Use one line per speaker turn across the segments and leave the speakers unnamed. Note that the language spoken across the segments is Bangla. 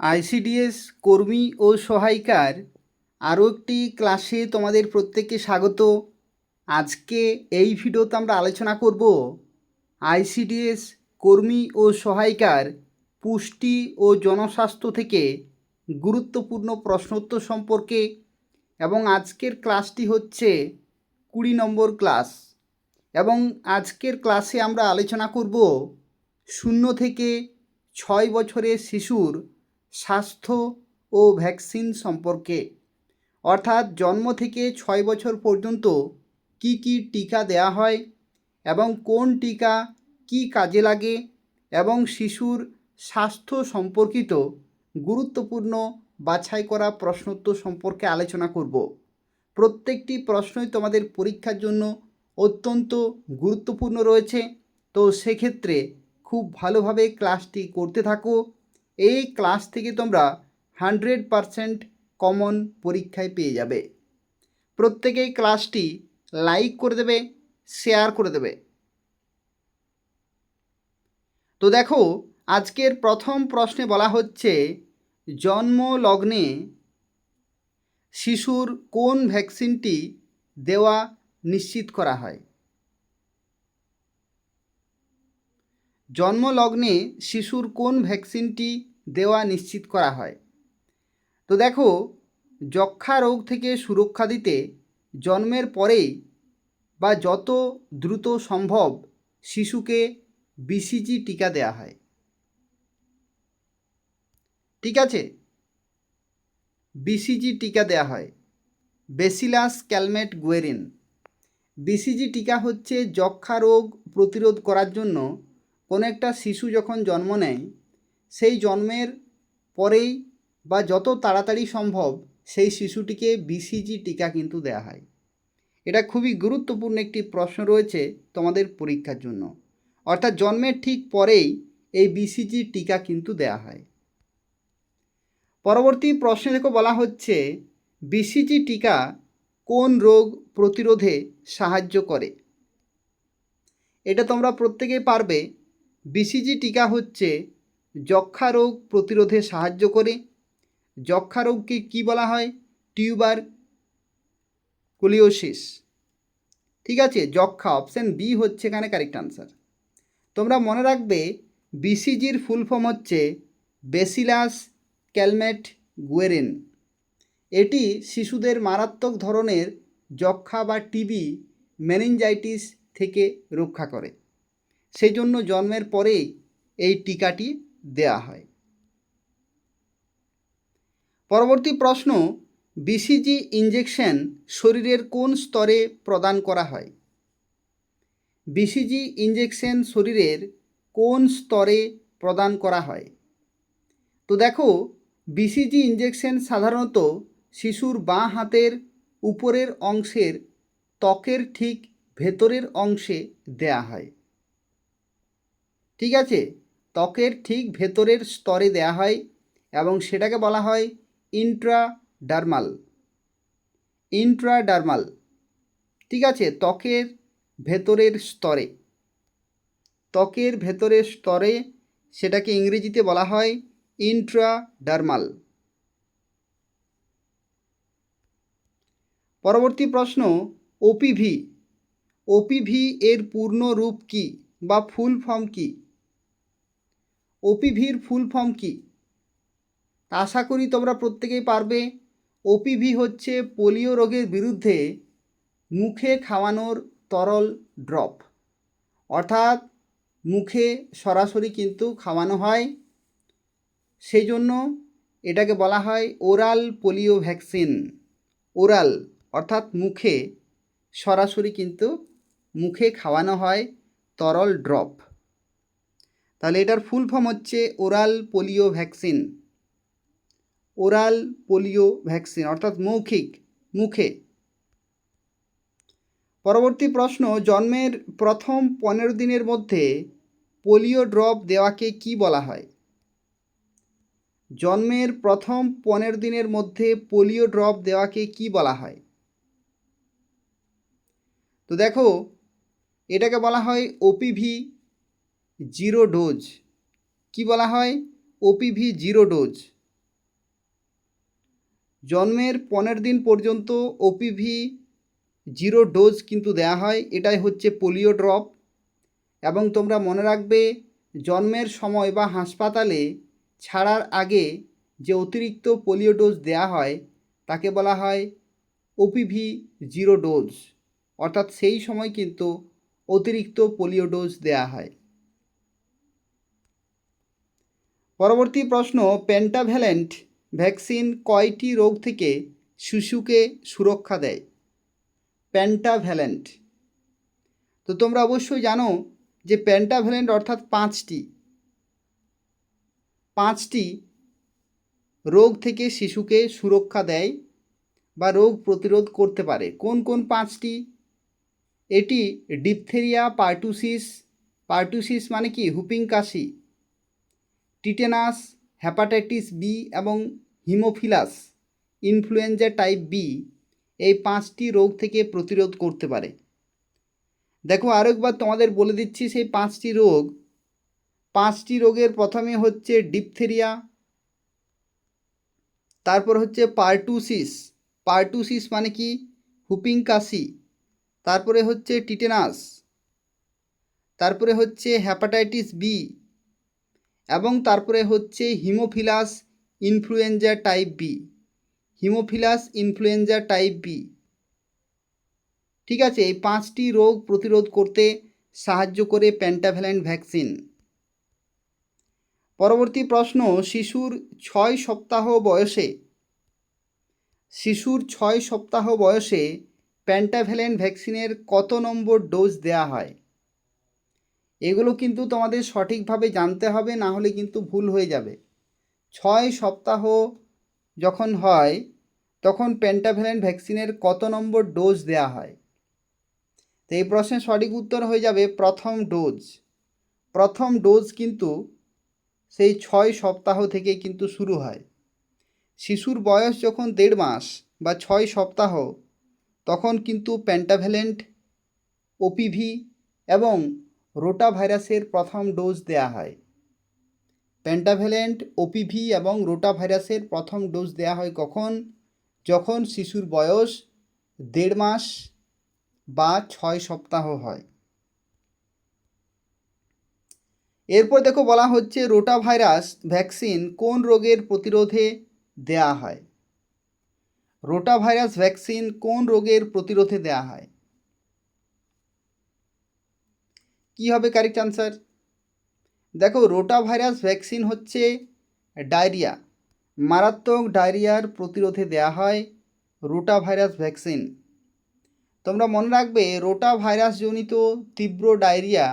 আইসিডিএস কর্মী ও সহায়িকার আরও একটি ক্লাসে তোমাদের প্রত্যেককে স্বাগত। আজকে এই ভিডিওতে আমরা আলোচনা করব আইসিডিএস কর্মী ও সহায়িকার পুষ্টি ও জনস্বাস্থ্য থেকে গুরুত্বপূর্ণ প্রশ্নোত্তর সম্পর্কে, এবং আজকের ক্লাসটি হচ্ছে 20 নম্বর ক্লাস। এবং আজকের ক্লাসে আমরা আলোচনা করব 0 থেকে 6 বছরের শিশুর স্বাস্থ্য ও ভ্যাকসিন সম্পর্কে, অর্থাৎ জন্ম থেকে 6 বছর পর্যন্ত কি কি টিকা দেওয়া হয় এবং কোন টিকা কি কাজে লাগে, এবং শিশুর স্বাস্থ্য সম্পর্কিত গুরুত্বপূর্ণ বাছাই করা প্রশ্নোত্তর সম্পর্কে আলোচনা করব। প্রত্যেকটি প্রশ্নই তোমাদের পরীক্ষার জন্য অত্যন্ত গুরুত্বপূর্ণ রয়েছে, তো সেক্ষেত্রে খুব ভালোভাবে ক্লাসটি করতে থাকো। এই ক্লাস থেকে তোমরা 100% কমন পরীক্ষায় পেয়ে যাবে। প্রত্যেকেই ক্লাসটি লাইক করে দেবে, শেয়ার করে দেবে। তো দেখো, আজকের প্রথম প্রশ্নে বলা হচ্ছে জন্ম লগ্নে শিশুর কোন ভ্যাকসিনটি দেওয়া নিশ্চিত করা হয়। জন্মলগ্নে শিশুর কোন ভ্যাকসিনটি দেওয়া নিশ্চিত করা হয়। তো দেখো, যক্ষ্মা রোগ থেকে সুরক্ষা দিতে জন্মের পরেই বা যত দ্রুত সম্ভব শিশুকে বিসিজি টিকা দেওয়া হয়। ঠিক আছে, বিসিজি টিকা দেওয়া হয়, ব্যাসিলাস ক্যালমেট গুয়েরিন। বিসিজি টিকা হচ্ছে যক্ষ্মা রোগ প্রতিরোধ করার জন্য কোনো একটা শিশু যখন জন্ম নেয় সেই জন্মের পরেই বা যত তাড়াতাড়ি সম্ভব সেই শিশুটিকে বিসিজি টিকা কিন্তু দেওয়া হয়। এটা খুবই গুরুত্বপূর্ণ একটি প্রশ্ন রয়েছে তোমাদের পরীক্ষার জন্য, অর্থাৎ জন্মের ঠিক পরেই এই বিসিজি টিকা কিন্তু দেওয়া হয়। পরবর্তী প্রশ্নে দেখো বলা হচ্ছে বিসিজি টিকা কোন রোগ প্রতিরোধে সাহায্য করে। এটা তোমরা প্রত্যেকেই পারবে। বিসিজি টিকা হচ্ছে যক্ষ্মা রোগ প্রতিরোধে সাহায্য করে। যক্ষ্মা রোগকে কী বলা হয়? টিউবারকুলোসিস। ঠিক আছে, যক্ষ্মা, অপশান বি হচ্ছে এখানে কারেক্ট আনসার। তোমরা মনে রাখবে বিসিজির ফুল ফর্ম হচ্ছে ব্যাসিলাস ক্যালমেট গুয়েরিন। এটি শিশুদের মারাত্মক ধরনের যক্ষ্মা বা টিবি, মেনিনজাইটিস থেকে রক্ষা করে। সেই জন্য জন্মের পরেই এই টিকাটি দেয়া হয়। পরবর্তী প্রশ্ন, বিসিজি ইনজেকশন শরীরের কোন স্তরে প্রদান করা হয়। বিসিজি ইনজেকশন শরীরের কোন স্তরে প্রদান করা হয়। তো দেখো, বিসিজি ইনজেকশন সাধারণত শিশুর বাঁ হাতের উপরের অংশের ত্বকের ঠিক ভেতরের অংশে দেয়া হয়। ঠিক আছে, ত্বকের ঠিক ভেতরের স্তরে দেয়া হয় এবং সেটাকে বলা হয় ইন্ট্রাডার্মাল। ইন্ট্রাডার্মাল, ঠিক আছে, ত্বকের ভেতরের স্তরে, ত্বকের ভেতরের স্তরে সেটাকে ইংরেজিতে বলা হয় ইন্ট্রাডার্মাল। পরবর্তী প্রশ্ন, ওপিভি। ওপিভি এর পূর্ণ রূপ কী বা ফুল ফর্ম কী? ওপিভির ফুল ফর্ম কী? আশা করি তোমরা প্রত্যেকেই পারবে। ওপিভি হচ্ছে পোলিও রোগের বিরুদ্ধে মুখে খাওয়ানোর তরল ড্রপ, অর্থাৎ মুখে সরাসরি কিন্তু খাওয়ানো হয়, সেই জন্য এটাকে বলা হয় ওরাল পোলিও ভ্যাকসিন। ওরাল অর্থাৎ মুখে সরাসরি কিন্তু মুখে খাওয়ানো হয় তরল ড্রপ। তাহলে এটার ফুল ফর্ম হচ্ছে oral polio vaccine. Oral polio vaccine অর্থাৎ মৌখিক, মুখে। পরবর্তী প্রশ্ন, জন্মের প্রথম 15 দিনের মধ্যে পোলিও ড্রপ দেওয়াকে কি বলা হয়। জন্মের প্রথম 15 দিনের মধ্যে পোলিও ড্রপ দেওয়াকে কি বলা হয়। তো দেখো, এটাকে বলা হয় ওপিভি জিরো ডোজ। কি বলা হয়? OPV zero dose. জন্মের 15 দিন পর্যন্ত ওপিভি 0 ডোজ কিন্তু দেওয়া হয়, এটাই হচ্ছে পোলিও ড্রপ। এবং তোমরা মনে রাখবে জন্মের সময় বা হাসপাতালে ছাড়ার আগে যে অতিরিক্ত পোলিও ডোজ দেওয়া হয় তাকে বলা হয় ওপিভি 0 ডোজ, অর্থাৎ সেই সময় কিন্তু অতিরিক্ত পোলিও ডোজ দেওয়া হয়। পরবর্তী প্রশ্ন, পেন্টাভ্যালেন্ট ভ্যাকসিন কয়টি রোগ থেকে শিশুকে সুরক্ষা দেয়? পেন্টাভ্যালেন্ট, তো তোমরা অবশ্যই জানো যে পেন্টাভ্যালেন্ট অর্থাৎ পাঁচটি রোগ থেকে শিশুকে সুরক্ষা দেয় বা রোগ প্রতিরোধ করতে পারে। কোন কোন পাঁচটি? এটি ডিপথেরিয়া, পার্টুসিস মানে কি হুপিং কাশি, টিটেনাস, হেপাটাইটিস বি এবং হিমোফিলাস ইনফ্লুয়েঞ্জা টাইপ বি, এই 5টি রোগ থেকে প্রতিরোধ করতে পারে। দেখো আরেকবার তোমাদের বলে দিচ্ছি সেই 5টি রোগের প্রথমে হচ্ছে ডিপথেরিয়া, তারপর হচ্ছে পার্টুসিস মানে কি হুপিং কাশি, তারপরে হচ্ছে টিটেনাস, তারপরে হচ্ছে হেপাটাইটিস বি এবং তারপরে হচ্ছে ইনফ্লুয়েঞ্জা টাইপ বি। ঠিক আছে, এই 5টি রোগ প্রতিরোধ করতে সাহায্য করে পেন্টাভ্যালেন্ট ভ্যাকসিন। পরবর্তী প্রশ্ন, শিশুর 6 সপ্তাহ বয়সে পেন্টাভ্যালেন্ট ভ্যাকসিনের কত নম্বর ডোজ দেওয়া হয়? এগুলো কিন্তু তোমাদের সঠিকভাবে জানতে হবে, না হলে কিন্তু ভুল হয়ে যাবে। 6 সপ্তাহ যখন হয় তখন পেন্টাভ্যালেন্ট ভ্যাকসিনের কত নম্বর ডোজ দেওয়া হয়? তো এই প্রশ্নের সঠিক উত্তর হয়ে যাবে প্রথম ডোজ কিন্তু সেই 6 সপ্তাহ থেকে কিন্তু শুরু হয়। শিশুর বয়স যখন 1.5 মাস বা 6 সপ্তাহ তখন কিন্তু পেন্টাভ্যালেন্ট, ওপিভি এবং রোটা ভাইরাসের প্রথম ডোজ দেওয়া হয়। পেন্টাভ্যালেন্ট, ওপিভি এবং রোটা ভাইরাসের প্রথম ডোজ দেওয়া হয় কখন? যখন শিশুর বয়স 1.5 মাস বা 6 সপ্তাহ হয়। এরপর দেখো বলা হচ্ছে রোটা ভাইরাস ভ্যাকসিন কোন রোগের প্রতিরোধে দেয়া হয়? রোটা ভাইরাস ভ্যাকসিন কোন রোগের প্রতিরোধে দেয়া হয়? কি হবে কারেক্ট আনসার? দেখো রোটা ভাইরাস ভ্যাকসিন হচ্ছে ডায়রিয়া, মারাত্মক ডায়রিয়ার প্রতিরোধে দেয়া হয় রোটা ভাইরাস ভ্যাকসিন। তোমরা মনে রাখবে রোটা ভাইরাসজনিত তীব্র ডায়রিয়া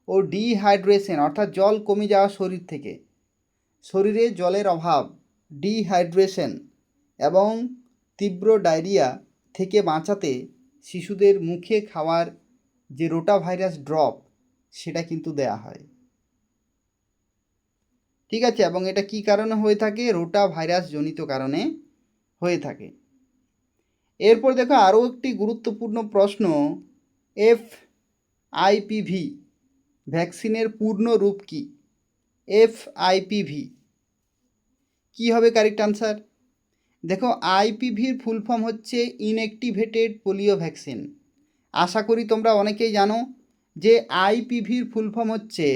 ও ডিহাইড্রেশন অর্থাৎ জল কমে যাওয়া শরীরে জলের অভাব, ডিহাইড্রেশন এবং তীব্র ডায়রিয়া থেকে বাঁচাতে শিশুদের মুখে খাওয়ার যে রোটা ভাইরাস ড্রপ সেটা কিন্তু দেয়া হয়। ঠিক আছে, এবং এটা কি কারণে হয়ে থাকে? রোটা ভাইরাস জনিত কারণে হয়ে থাকে। এরপর দেখো আরও একটি গুরুত্বপূর্ণ প্রশ্ন, এফআইপিভি ভ্যাকসিনের পূর্ণ রূপ কি? এফআইপিভি কি হবে কারেক্ট আনসার? দেখো আইপিভির ফুল ফর্ম হচ্ছে ইনঅ্যাক্টিভেটেড পোলিও ভ্যাকসিন। আশা করি তোমরা অনেকেই জানো যে আইপিভির ফুল ফর্ম হচ্ছে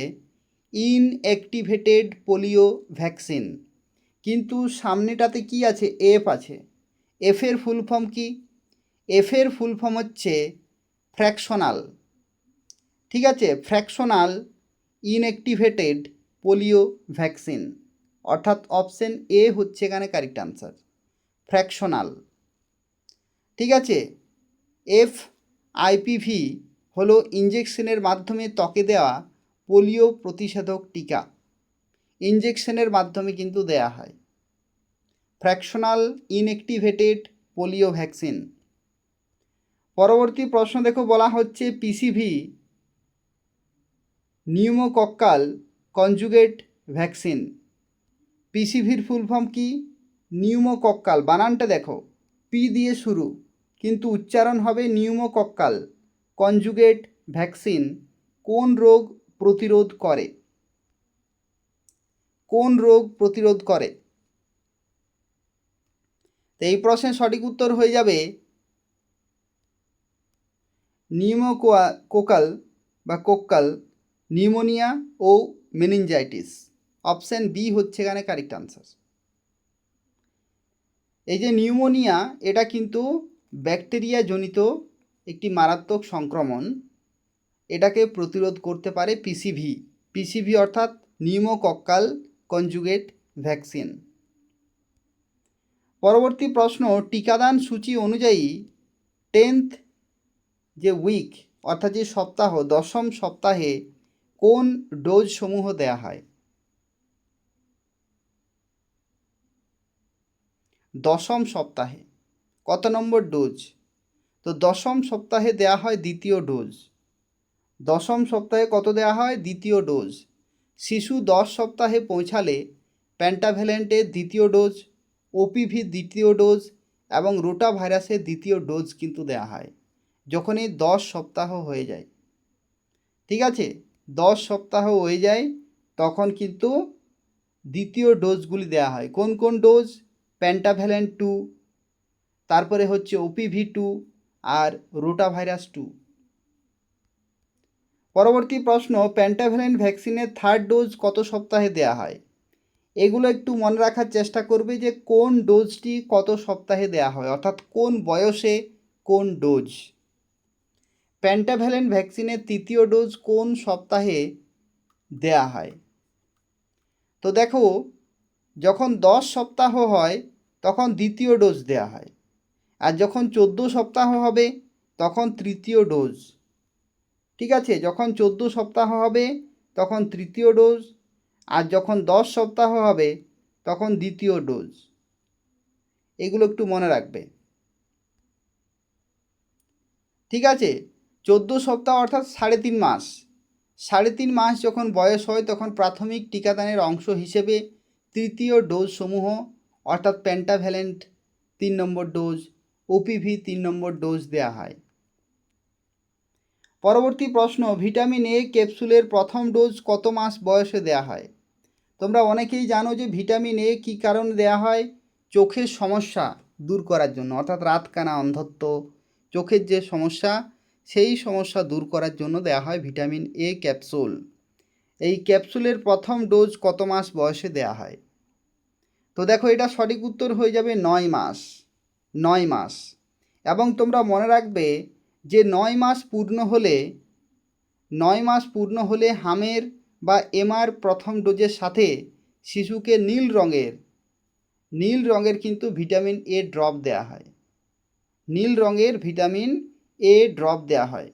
ইনঅ্যাক্টিভেটেড পোলিও ভ্যাকসিন, কিন্তু সামনেটাতে কি আছে? এফ আছে। এফের ফুল ফর্ম কি? এফের ফুল ফর্ম হচ্ছে ফ্র্যাকশনাল। ঠিক আছে, ফ্র্যাকশনাল ইনঅ্যাক্টিভেটেড পোলিও ভ্যাকসিন, অর্থাৎ অপশন এ হচ্ছে এখানে কারেক্ট আনসার, ফ্র্যাকশনাল। ঠিক আছে, এফআইপিভি হলো ইঞ্জেকশনের মাধ্যমে ত্বকে দেওয়া পোলিও প্রতিষেধক টিকা, ইঞ্জেকশনের মাধ্যমে কিন্তু দেয়া হয় ফ্র্যাকশনাল ইনঅ্যাক্টিভেটেড পোলিও ভ্যাকসিন। পরবর্তী প্রশ্ন দেখো বলা হচ্ছে পিসিভি নিউমোকক্কাল কনজুগেট ভ্যাকসিন। পিসিভির ফুল ফর্ম কি? নিউমোকক্কাল, বানানটা দেখো পি দিয়ে শুরু কিন্তু উচ্চারণ হবে নিউমোকক্কাল কনজুগেট ভ্যাকসিন কোন রোগ প্রতিরোধ করে? কোন রোগ প্রতিরোধ করে? এই প্রশ্নের সঠিক উত্তর হয়ে যাবে নিউমোকোকাল বা কোক্কাল নিউমোনিয়া ও মেনিনজাইটিস। অপশান বি হচ্ছে এখানে কারেক্ট আনসার। এই যে নিউমোনিয়া, এটা কিন্তু ব্যাকটেরিয়া জনিত একটি মারাত্মক সংক্রমণ। এটাকে প্রতিরোধ করতে পারে পিসিভি অর্থাৎ নিউমোকক্কাল কনজুগেট ভ্যাকসিন। পরবর্তী প্রশ্ন, টিকাদান সূচি অনুযায়ী 10th যে উইক অর্থাৎ যে সপ্তাহ, 10ম সপ্তাহে কোন ডোজ সমূহ দেয়া হয়? 10ম সপ্তাহে কত নম্বর ডোজ? তো 10ম সপ্তাহে দেয়া হয় দ্বিতীয় ডোজ। 10ম সপ্তাহে কত দেয়া হয়? দ্বিতীয় ডোজ। শিশু 10 সপ্তাহে পৌঁছালে প্যান্টাভ্যালেন্টের দ্বিতীয় ডোজ, ওপিভির দ্বিতীয় ডোজ এবং রোটা ভাইরাসের দ্বিতীয় ডোজ কিন্তু দেয়া হয় যখনই 10 সপ্তাহ হয়ে যায়। ঠিক আছে, 10 সপ্তাহ হয়ে যায় তখন কিন্তু দ্বিতীয় ডোজগুলি দেয়া হয়। কোন কোন ডোজ? প্যান্টাভ্যালেন্ট 2, তারপরে হচ্ছে OPV2 আর রোটা ভাইরাস 2। পরবর্তী প্রশ্ন, প্যান্টাভ্যালেন্ট ভ্যাকসিনের 3rd ডোজ কত সপ্তাহে দেয়া হয়? এগুলো একটু মনে রাখার চেষ্টা করবে যে কোন ডোজটি কত সপ্তাহে দেয়া হয়, অর্থাৎ কোন বয়সে কোন ডোজ। প্যান্টাভ্যালেন্ট ভ্যাকসিনের 3য় ডোজ কোন সপ্তাহে দেয়া হয়? তো দেখো, যখন 10 সপ্তাহ হয় তখন দ্বিতীয় ডোজ দেয়া হয়, আর যখন 14 সপ্তাহ হবে তখন তৃতীয় ডোজ। ঠিক আছে, যখন 14 সপ্তাহ হবে তখন তৃতীয় ডোজ, আর যখন 10 সপ্তাহ হবে তখন দ্বিতীয় ডোজ। এগুলো একটু মনে রাখবে। ঠিক আছে, 14 সপ্তাহ অর্থাৎ 3.5 মাস। 3.5 মাস যখন বয়স হয় তখন প্রাথমিক টিকাদানের অংশ হিসেবে তৃতীয় ডোজ সমূহ অর্থাৎ প্যান্টাভ্যালেন্ট 3 নম্বর ডোজ, OPV 3 নম্বর ডোজ দেয়া হয়। পরবর্তী প্রশ্ন, ভিটামিন এ ক্যাপসুলের প্রথম ডোজ কত মাস বয়সে দেয়া হয়? তোমরা অনেকেই জানো যে ভিটামিন এ কী কারণে দেয়া হয়? চোখের সমস্যা দূর করার জন্য, অর্থাৎ রাতকানা, অন্ধত্ব, চোখের যে সমস্যা সেই সমস্যা দূর করার জন্য দেয়া হয় ভিটামিন এ ক্যাপসুল। এই ক্যাপসুলের প্রথম ডোজ কত মাস বয়সে দেয়া হয়? তো দেখো, এটা সঠিক উত্তর হয়ে যাবে 9 মাস। 9 মাস। এবং তোমরা মনে রাখবে যে 9 মাস পূর্ণ হলে হামের বা এমআর প্রথম ডোজের সাথে শিশুকে নীল রঙের কিন্তু ভিটামিন এ ড্রপ দেয়া হয়। নীল রঙের ভিটামিন এ ড্রপ দেয়া হয়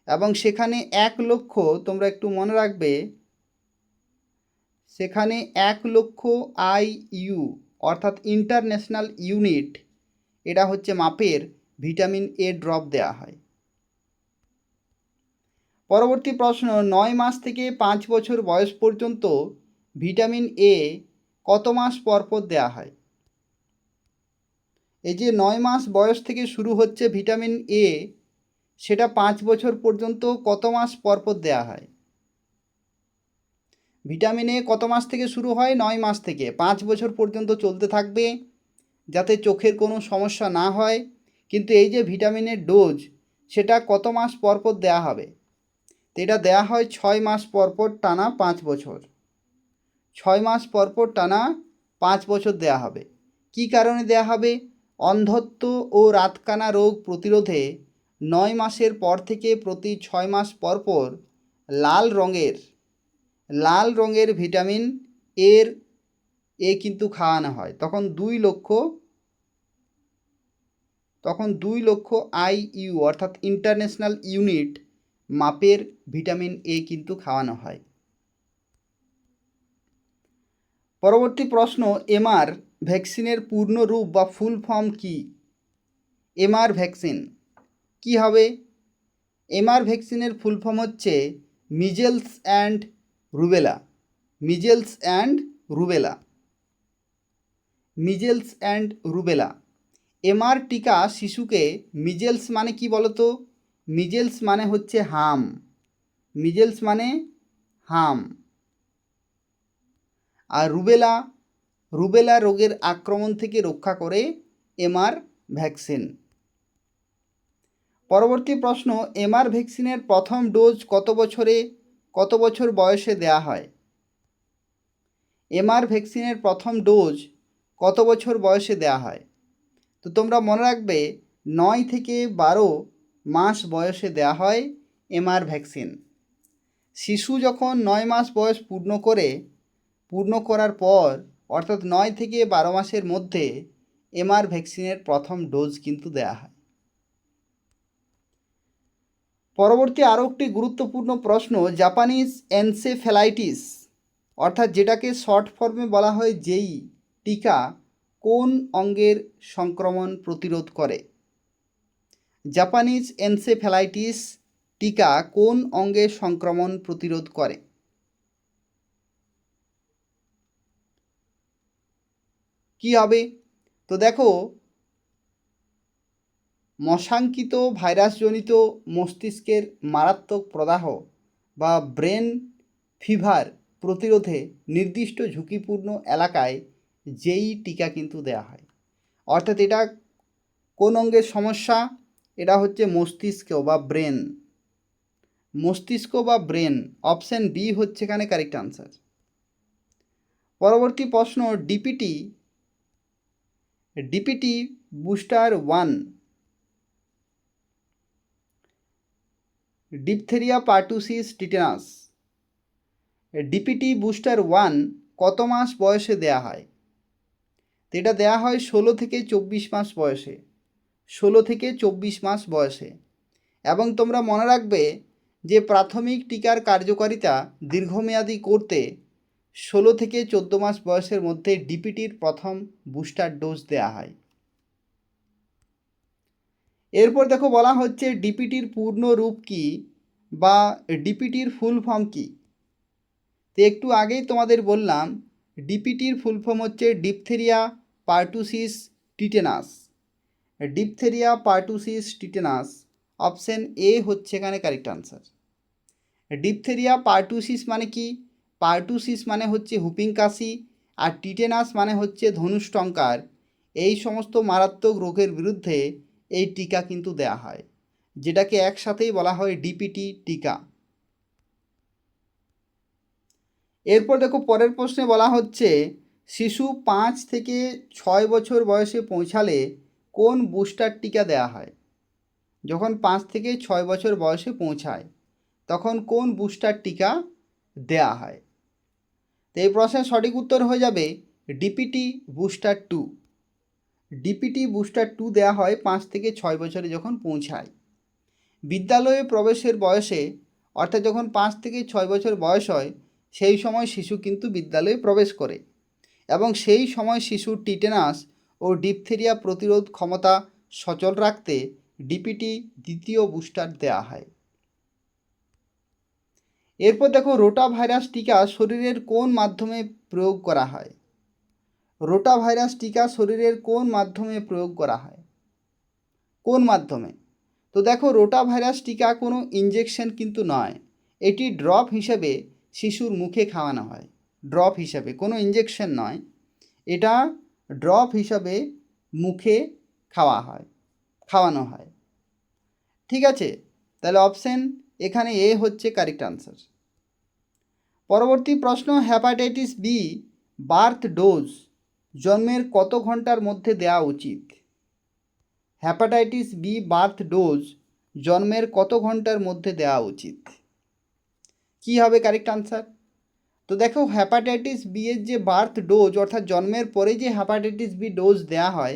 এবং সেখানে 1 লক্ষ, তোমরা একটু মনে রাখবে, সেখানে 1 লক্ষ IU অর্থাৎ ইন্টারন্যাশনাল ইউনিট, এটা হচ্ছে মাপের ভিটামিন এ ড্রপ দেয়া হয়। পরবর্তী প্রশ্ন, 9 মাস থেকে 5 বছর বয়স পর্যন্ত ভিটামিন এ কত মাস পর পর দেয়া হয়? এই যে 9 মাস বয়স থেকে শুরু হচ্ছে ভিটামিন এ, সেটা 5 বছর পর্যন্ত কত মাস পর পর দেয়া হয়? ভিটামিন এ কত মাস থেকে শুরু হয়? 9 মাস থেকে 5 বছর পর্যন্ত চলতে থাকবে যাতে চোখের কোনো সমস্যা না হয়। কিন্তু এই যে ভিটামিনের ডোজ, সেটা কত মাস পর পর দেওয়া হবে? তো এটা দেওয়া হয় 6 মাস পর পর টানা 5 বছর। 6 মাস পর পর টানা 5 বছর দেওয়া হবে। কি কারণে দেওয়া হবে? অন্ধত্ব ও রাতকানা রোগ প্রতিরোধে 9 মাসের পর থেকে প্রতি 6 মাস পর পর লাল রঙের ভিটামিন এ কিন্তু খাওয়ানো হয়। তখন 2 লক্ষ IU অর্থাৎ ইন্টারন্যাশনাল ইউনিট মাপের ভিটামিন এ কিন্তু খাওয়ানো হয়। পরবর্তী প্রশ্ন, এমআর ভ্যাকসিনের পূর্ণ রূপ বা ফুল ফর্ম কি? এমআর ভ্যাকসিন কি হবে? এমআর ভ্যাকসিনের ফুল ফর্ম হচ্ছে measles and rubella. Measles and rubella. MR টিকা শিশুকে, মিজেলস মানে কি বলতো? মিজেলস মানে হচ্ছে হাম, আর রুবেলা রোগের আক্রমণ থেকে রক্ষা করে এমআর ভ্যাকসিন। পরবর্তী প্রশ্ন, এমআর ভ্যাকসিনের প্রথম ডোজ কত বছর বয়সে দেয়া হয়? এমআর ভ্যাকসিনের প্রথম ডোজ কত বছর বয়সে দেয়া হয়? তো তোমরা মনে রাখবে 9 থেকে 12 মাস বয়সে দেয়া হয় এমআর ভ্যাকসিন। শিশু যখন 9 মাস বয়স পূর্ণ করার পর অর্থাৎ 9 থেকে 12 মাসের মধ্যে এমআর ভ্যাকসিনের প্রথম ডোজ কিন্তু দেয়া হয়। পরবর্তী আরও একটি গুরুত্বপূর্ণ প্রশ্ন, জাপানিজ এনসেফ্যালাইটিস অর্থাৎ যেটাকে শর্ট ফর্মে বলা হয় জেই টিকা কোন অঙ্গের সংক্রমণ প্রতিরোধ করে? জাপানিজ এনসেফ্যালাইটিস টিকা কোন অঙ্গের সংক্রমণ প্রতিরোধ করে? কি হবে? তো দেখো, মশাঙ্কিত ভাইরাসজনিত মস্তিষ্কের মারাত্মক প্রদাহ বা ব্রেন ফিভার প্রতিরোধে নির্দিষ্ট ঝুঁকিপূর্ণ এলাকায় যেই টিকা কিন্তু দেওয়া হয়। অর্থাৎ এটা কোন অঙ্গের সমস্যা? এটা হচ্ছে মস্তিষ্ক বা ব্রেন। অপশান বি হচ্ছে এখানে কারেক্ট আনসার। পরবর্তী প্রশ্ন, DPT booster 1 diphtheria pertussis tetanus DPT booster 1 কত মাস বয়সে দেয়া হয়? তো এটা দেয়া হয় 16 থেকে 24 মাস বয়সে। 16 থেকে 24 মাস বয়সে। এবং তোমরা মনে রাখবে যে প্রাথমিক টিকার কার্যকারিতা দীর্ঘমেয়াদী করতে 16 থেকে 14 মাস বয়সের মধ্যে ডিপিটির প্রথম বুস্টার ডোজ দেয়া হয়। এরপর দেখো বলা হচ্ছে ডিপিটির পূর্ণ রূপ কি বা ডিপিটির ফুল ফর্ম কি? তো একটু আগেই তোমাদের বললাম ডিপিটির ফুল ফর্ম হচ্ছে diphtheria pertussis tetanus. Diphtheria pertussis tetanus option A হচ্ছে এখানে কারেক্ট আনসার। ডিপথেরিয়া পার্টুসিস মানে কি? পার্টুসিস মানে হচ্ছে হুপিং কাশি, আর টিটেনাস মানে হচ্ছে ধনুষ্টঙ্কার। এই সমস্ত মারাত্মক রোগের বিরুদ্ধে এই টিকা কিন্তু দেয়া হয়, যেটাকে একসাথেই বলা হয় ডিপিটি টিকা। এরপর দেখো পরের প্রশ্নে বলা হচ্ছে শিশু 5 থেকে 6 বছর বয়সে পৌঁছালে কোন বুস্টার টিকা দেয়া হয়? যখন 5 থেকে 6 বছর বয়সে পৌঁছায় তখন কোন বুস্টার টিকা দেয়া হয়? তো এই প্রশ্নের সঠিক উত্তর হয়ে যাবে ডিপিটি বুস্টার 2। ডিপিটি বুস্টার 2 দেওয়া হয় 5 থেকে 6 বছরে যখন পৌঁছায়। বিদ্যালয়ে প্রবেশের বয়সে অর্থাৎ যখন 5 থেকে 6 বছর বয়স হয় সেই সময় শিশু কিন্তু বিদ্যালয়ে প্রবেশ করে, এবং সেই সময় শিশুর টিটেনাস ও ডিপথেরিয়া প্রতিরোধ ক্ষমতা সচল রাখতে ডিপিটি দ্বিতীয় বুস্টার দেওয়া হয়। এরপর দেখো রোটা ভাইরাস টিকা শরীরের কোন মাধ্যমে প্রয়োগ করা হয়? রোটা ভাইরাস টিকা শরীরের কোন মাধ্যমে প্রয়োগ করা হয়? কোন মাধ্যমে? তো দেখো রোটা ভাইরাস টিকা কোনো ইঞ্জেকশন কিন্তু নয়, এটি ড্রপ হিসেবে শিশুর মুখে খাওয়ানো হয়। ড্রপ হিসাবে, কোনো ইঞ্জেকশন নয়, এটা ড্রপ হিসাবে মুখে খাওয়ানো হয়। ঠিক আছে, তাহলে অপশান এখানে এ হচ্ছে কারেক্ট আনসার। পরবর্তী প্রশ্ন, হ্যাপাটাইটিস বি বার্থ ডোজ জন্মের কত ঘন্টার মধ্যে দেওয়া উচিত? হ্যাপাটাইটিস বি বার্থ ডোজ জন্মের কত ঘন্টার মধ্যে দেওয়া উচিত? কি হবে কারেক্ট আনসার? তো দেখো হ্যাপাটাইটিস বি এর যে বার্থ ডোজ অর্থাৎ জন্মের পরে যে হ্যাপাটাইটিস বি ডোজ দেওয়া হয়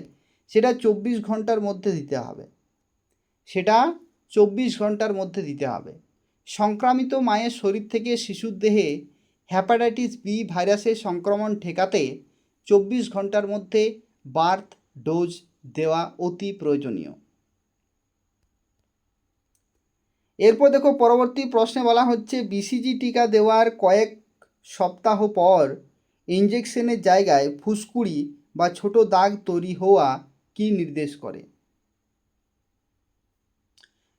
সেটা 24 ঘন্টার মধ্যে দিতে হবে। সেটা 24 ঘন্টার মধ্যে দিতে হবে। সংক্রামিত মায়ের শরীর থেকে শিশুর দেহে হ্যাপাটাইটিস বি ভাইরাসের সংক্রমণ ঠেকাতে 24 ঘন্টার মধ্যে বার্থ ডোজ দেওয়া অতি প্রয়োজনীয়। এরপর দেখো পরবর্তী প্রশ্নে বলা হচ্ছে বিসিজি টিকা দেওয়ার কয়েক সপ্তাহ পর ইঞ্জেকশনের জায়গায় ফুসকুড়ি বা ছোট দাগ তৈরি হওয়া কি নির্দেশ করে?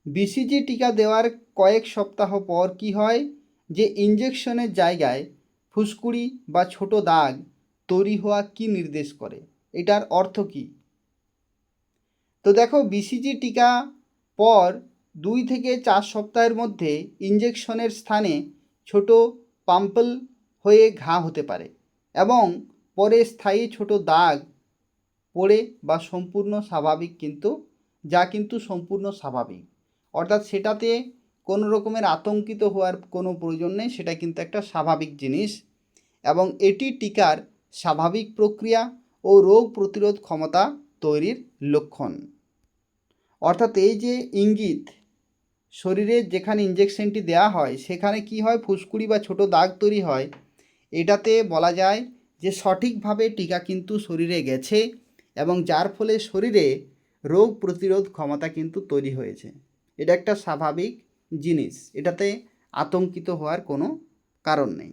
বিসিজি টিকা দেওয়ার কয়েক সপ্তাহ পর কি হয়? যে ইঞ্জেকশনের জায়গায় ফুসকুড়ি বা ছোট দাগ তৈরি হওয়া কি নির্দেশ করে? এটার অর্থ কি? তো দেখো, বিসিজি টিকা পর 2 থেকে 4 সপ্তাহের মধ্যে ইঞ্জেকশনের স্থানে ছোট পাম্পল হয়ে ঘা হতে পারে এবং পরে স্থায়ী ছোট দাগ পড়ে বা সম্পূর্ণ স্বাভাবিক, যা কিন্তু সম্পূর্ণ স্বাভাবিক। অর্থাৎ সেটাতে কোনো রকমের আতঙ্কিত হওয়ার কোনো প্রয়োজন নেই, সেটা কিন্তু একটা স্বাভাবিক জিনিস এবং এটি টিকার স্বাভাবিক প্রক্রিয়া ও রোগ প্রতিরোধ ক্ষমতা তৈরির লক্ষণ। অর্থাৎ এই যে ইঙ্গিত, শরীরে যেখানে ইঞ্জেকশনটি দেওয়া হয় সেখানে কি হয়, ফুসকুড়ি বা ছোট দাগ তৈরি হয়, এটাতে বলা যায় যে সঠিকভাবে টিকা কিন্তু শরীরে গেছে এবং যার ফলে শরীরে রোগ প্রতিরোধ ক্ষমতা কিন্তু তৈরি হয়েছে। এটা একটা স্বাভাবিক জিনিস, এটাতে আতঙ্কিত হওয়ার কোনো কারণ নেই।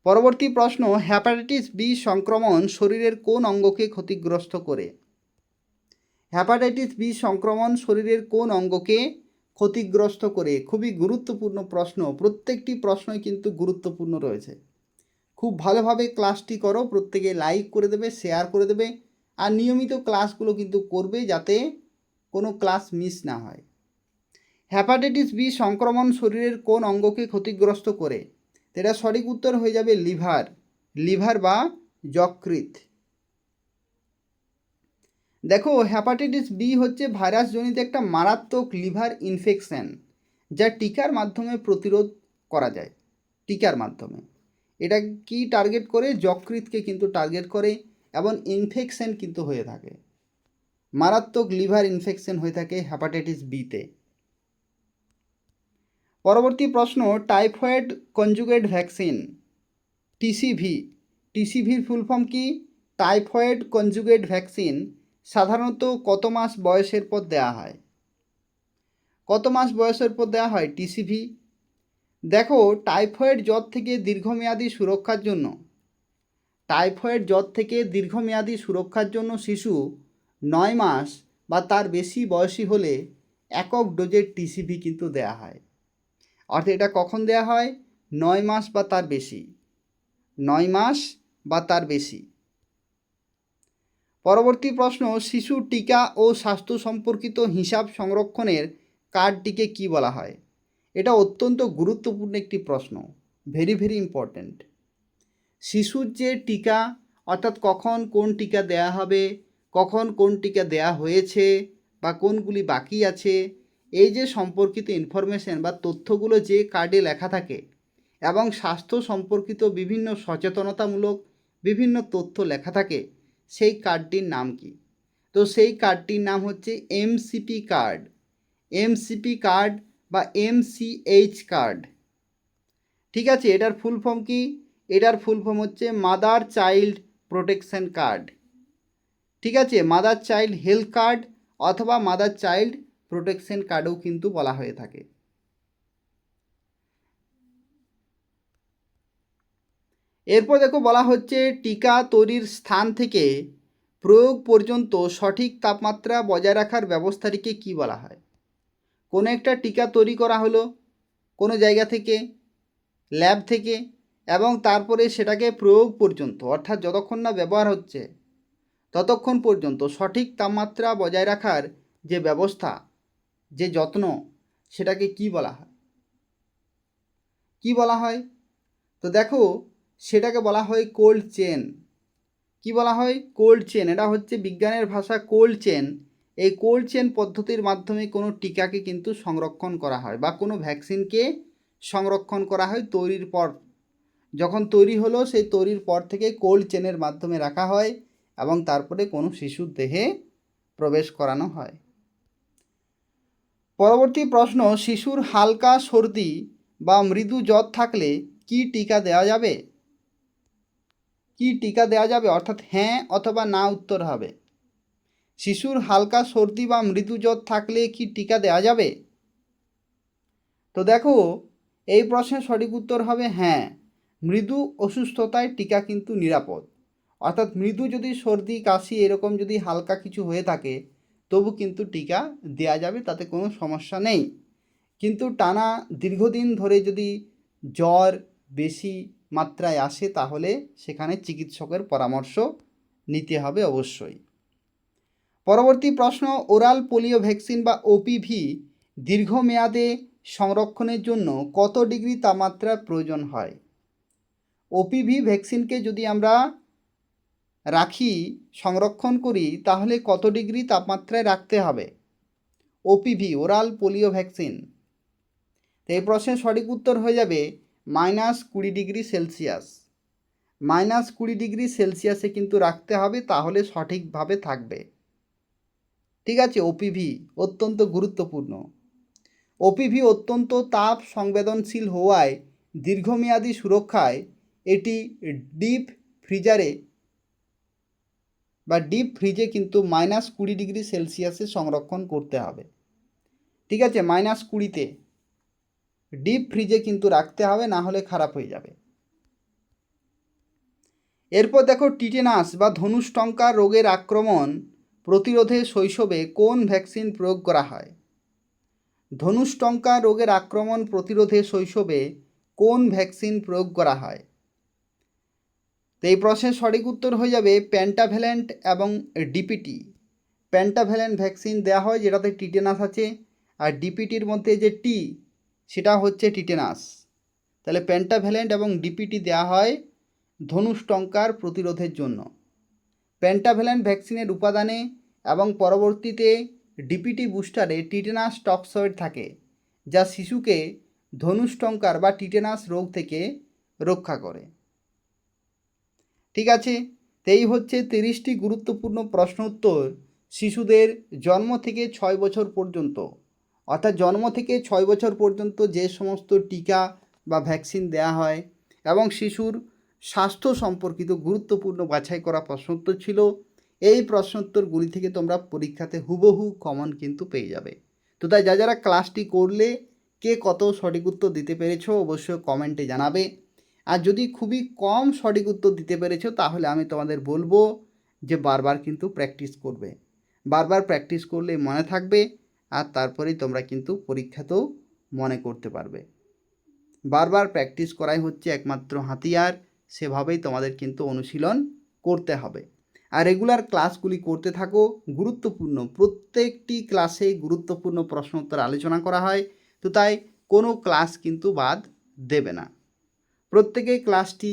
পরবর্তী প্রশ্ন, হেপাটাইটিস বি সংক্রমণ শরীরের কোন অঙ্গকে ক্ষতিগ্রস্ত করে? হেপাটাইটিস বি সংক্রমণ শরীরের কোন অঙ্গকে ক্ষতিগ্রস্ত করে? খুবই গুরুত্বপূর্ণ প্রশ্ন, প্রত্যেকটি প্রশ্নই কিন্তু গুরুত্বপূর্ণ রয়েছে। খুব ভালোভাবে ক্লাসটি করো, প্রত্যেকে লাইক করে দেবে, শেয়ার করে দেবে আর নিয়মিত ক্লাসগুলো কিন্তু করবে যাতে কোনো ক্লাস মিস না হয়। হেপাটাইটিস বি সংক্রমণ শরীরের কোন অঙ্গকে ক্ষতিগ্রস্ত করে? এটা সঠিক উত্তর হয়ে যাবে লিভার বা যকৃৎ। দেখো, হেপাটাইটিস বি হচ্ছে ভাইরাসজনিত একটা মারাত্মক লিভার ইনফেকশন, যা টিকার মাধ্যমে প্রতিরোধ করা যায়। টিকার মাধ্যমে এটা কি টার্গেট করে? যকৃৎকে কিন্তু টার্গেট করে এবং ইনফেকশন কিন্তু হয়ে থাকে, মারাত্মক লিভার ইনফেকশন হয়ে থাকে হেপাটাইটিস বিতে। পরবর্তী প্রশ্ন, টাইফয়েড কনজুগেট ভ্যাকসিন টিসিভির ফুল ফর্ম কি? টাইফয়েড কনজুগেট ভ্যাকসিন সাধারণত কত মাস বয়সের পর দেওয়া হয়? কত মাস বয়সের পর দেওয়া হয় টিসিভি? দেখো, টাইফয়েড জ্বর থেকে দীর্ঘমেয়াদী সুরক্ষার জন্য শিশু 9 মাস বা তার বেশি বয়সী হলে একক ডোজের টিসিভি কিন্তু দেওয়া হয়। অর্থাৎ এটা কখন দেওয়া হয়? 9 মাস বা তার বেশি, 9 মাস বা তার বেশি। পরবর্তী প্রশ্ন, শিশু টিকা ও স্বাস্থ্য সম্পর্কিত হিসাব সংরক্ষণের কার্ডটিকে কি বলা হয়? এটা অত্যন্ত গুরুত্বপূর্ণ একটি প্রশ্ন, ভেরি ইম্পর্ট্যান্ট। শিশুর যে টিকা, অর্থাৎ কখন কোন টিকা দেয়া হবে, কখন কোন টিকা দেয়া হয়েছে বা কোনগুলি বাকি আছে, এই যে সম্পর্কিত ইনফরমেশন বা তথ্যগুলো যে কার্ডে লেখা থাকে এবং স্বাস্থ্য সম্পর্কিত বিভিন্ন সচেতনতামূলক বিভিন্ন তথ্য লেখা থাকে, সেই কার্ডটির নাম কি? তো সেই কার্ডটির নাম হচ্ছে এমসিপি কার্ড বা এমসিএইচ কার্ড। ঠিক আছে, এটার ফুল ফর্ম কি? এটার ফুল ফর্ম হচ্ছে মাদার চাইল্ড প্রোটেকশন কার্ড। ঠিক আছে, মাদার চাইল্ড হেলথ কার্ড অথবা মাদার চাইল্ড প্রোটেকশন কার্ডও কিন্তু বলা হয়ে থাকে। এরপর দেখো, বলা হচ্ছে টিকা তৈরির স্থান থেকে প্রয়োগ পর্যন্ত সঠিক তাপমাত্রা বজায় রাখার ব্যবস্থাটিকে কি বলা হয়? কোনো একটা টিকা তৈরি করা হলো কোনো জায়গা থেকে, ল্যাব থেকে, এবং তারপরে সেটাকে প্রয়োগ পর্যন্ত, অর্থাৎ যতক্ষণ না ব্যবহার হচ্ছে ততক্ষণ পর্যন্ত সঠিক তাপমাত্রা বজায় রাখার যে ব্যবস্থা, যে যত্ন, সেটাকে কি বলা হয়? কি বলা হয়? তো দেখো, সেটাকে বলা হয় কোল্ড চেন। কি বলা হয়? Cold chain. এটা হচ্ছে বিজ্ঞানের ভাষা কোল্ড চেন। এই কোল্ড চেন পদ্ধতির মাধ্যমে কোনো টিকাকে কিন্তু সংরক্ষণ করা হয় বা কোনো ভ্যাকসিনকে সংরক্ষণ করা হয় তৈরির পর। যখন তৈরি হলো সেই তৈরির পর থেকে কোল্ড চেনের মাধ্যমে রাখা হয় এবং তারপরে কোনো শিশুর দেহে প্রবেশ করানো হয়। পরবর্তী প্রশ্ন, শিশুর হালকা সর্দি বা মৃদু জ্বর থাকলে কি টিকা দেওয়া যাবে? কি টিকা দেওয়া যাবে? অর্থাৎ হ্যাঁ অথবা না উত্তর হবে। শিশুর হালকা সর্দি বা মৃদু জ্বর থাকলে কি টিকা দেওয়া যাবে? তো দেখো, এই প্রশ্নের সঠিক উত্তর হবে হ্যাঁ, মৃদু অসুস্থতায় টিকা কিন্তু নিরাপদ। অর্থাৎ মৃদু যদি সর্দি কাশি এরকম যদি হালকা কিছু হয়ে থাকে তবু কিন্তু টিকা দেওয়া যাবে, তাতে কোনো সমস্যা নেই। কিন্তু টানা দীর্ঘদিন ধরে যদি জ্বর বেশি মাত্রায় আসে তাহলে সেখানে চিকিৎসকের পরামর্শ নিতে হবে অবশ্যই। পরবর্তী প্রশ্ন, ওরাল পোলিও ভ্যাকসিন বা ওপিভি দীর্ঘমেয়াদে সংরক্ষণের জন্য কত ডিগ্রি তাপমাত্রার প্রয়োজন হয়? ওপিভি ভ্যাকসিনকে যদি আমরা রাখি, সংরক্ষণ করি, তাহলে কত ডিগ্রি তাপমাত্রায় রাখতে হবে? OPV oral polio vaccine. তো এই প্রশ্নের সঠিক উত্তর হয়ে যাবে -20 ডিগ্রি সেলসিয়াস। -20 ডিগ্রি সেলসিয়াসে কিন্তু রাখতে হবে, তাহলে সঠিকভাবে থাকবে। ঠিক আছে, ওপিভি অত্যন্ত গুরুত্বপূর্ণ। ওপিভি অত্যন্ত তাপ সংবেদনশীল হওয়ায় দীর্ঘমেয়াদী সুরক্ষায় এটি ডিপ ফ্রিজারে বা ডিপ ফ্রিজে কিন্তু -20 ডিগ্রি সেলসিয়াসে সংরক্ষণ করতে হবে। ঠিক আছে, -20তে ডিপ ফ্রিজে কিন্তু রাখতে হবে, না হলে খারাপ হয়ে যাবে। এরপর দেখো, টিটেনাস বা ধনুষ্টঙ্কা রোগের আক্রমণ প্রতিরোধে শৈশবে কোন ভ্যাকসিন প্রয়োগ করা হয়? ধনুষ্টঙ্কা রোগের আক্রমণ প্রতিরোধে শৈশবে কোন ভ্যাকসিন প্রয়োগ করা হয়? তো এই প্রশ্নের সঠিক উত্তর হয়ে যাবে পেন্টাভ্যালেন্ট এবং ডিপিটি। পেন্টাভ্যালেন্ট ভ্যাকসিন দেওয়া হয় যেটাতে টিটেনাস আছে, আর ডিপিটির মধ্যে যে টি সেটা হচ্ছে টিটেনাস। তাহলে পেন্টাভ্যালেন্ট এবং ডিপিটি দেওয়া হয় ধনুষ্টঙ্কার প্রতিরোধের জন্য। পেন্টাভ্যালেন্ট ভ্যাকসিনের উপাদানে এবং পরবর্তীতে ডিপিটি বুস্টারে টিটেনাস টক্সয়েড থাকে, যা শিশুকে ধনুষ্টঙ্কার বা টিটেনাস রোগ থেকে রক্ষা করে। ঠিক আছে, এই হচ্ছে 30টি গুরুত্বপূর্ণ প্রশ্ন উত্তর শিশুদের জন্ম থেকে 6 বছর পর্যন্ত, অর্থাৎ জন্ম থেকে 6 বছর পর্যন্ত যে সমস্ত টিকা বা ভ্যাকসিন দেওয়া হয় এবং শিশুর স্বাস্থ্য সম্পর্কিত গুরুত্বপূর্ণ বাছাই করা প্রশ্নোত্তর ছিল। এই প্রশ্নোত্তরগুলি থেকে তোমরা পরীক্ষাতে হুবহু কমন কিন্তু পেয়ে যাবে। তো তাই যারা ক্লাসটি করলে কে কত সঠিক উত্তর দিতে পেরেছো অবশ্যই কমেন্টে জানাবে। আর যদি খুবই কম সঠিক উত্তর দিতে পেরেছো তাহলে আমি তোমাদের বলবো যে বারবার কিন্তু প্র্যাকটিস করবে। বারবার প্র্যাকটিস করলে মনে থাকবে, আর তারপরেই তোমরা কিন্তু পরীক্ষাতেও মনে করতে পারবে। বারবার প্র্যাকটিস করাই হচ্ছে একমাত্র হাতিয়ার, সেভাবেই তোমাদের কিন্তু অনুশীলন করতে হবে। আর রেগুলার ক্লাসগুলি করতে থাকো। গুরুত্বপূর্ণ প্রত্যেকটি ক্লাসে গুরুত্বপূর্ণ প্রশ্ন উত্তর আলোচনা করা হয়, তো তাই কোনো ক্লাস কিন্তু বাদ দেবে না। প্রত্যেকেই ক্লাসটি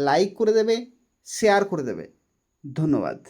লাইক করে দেবে, শেয়ার করে দেবে। ধন্যবাদ।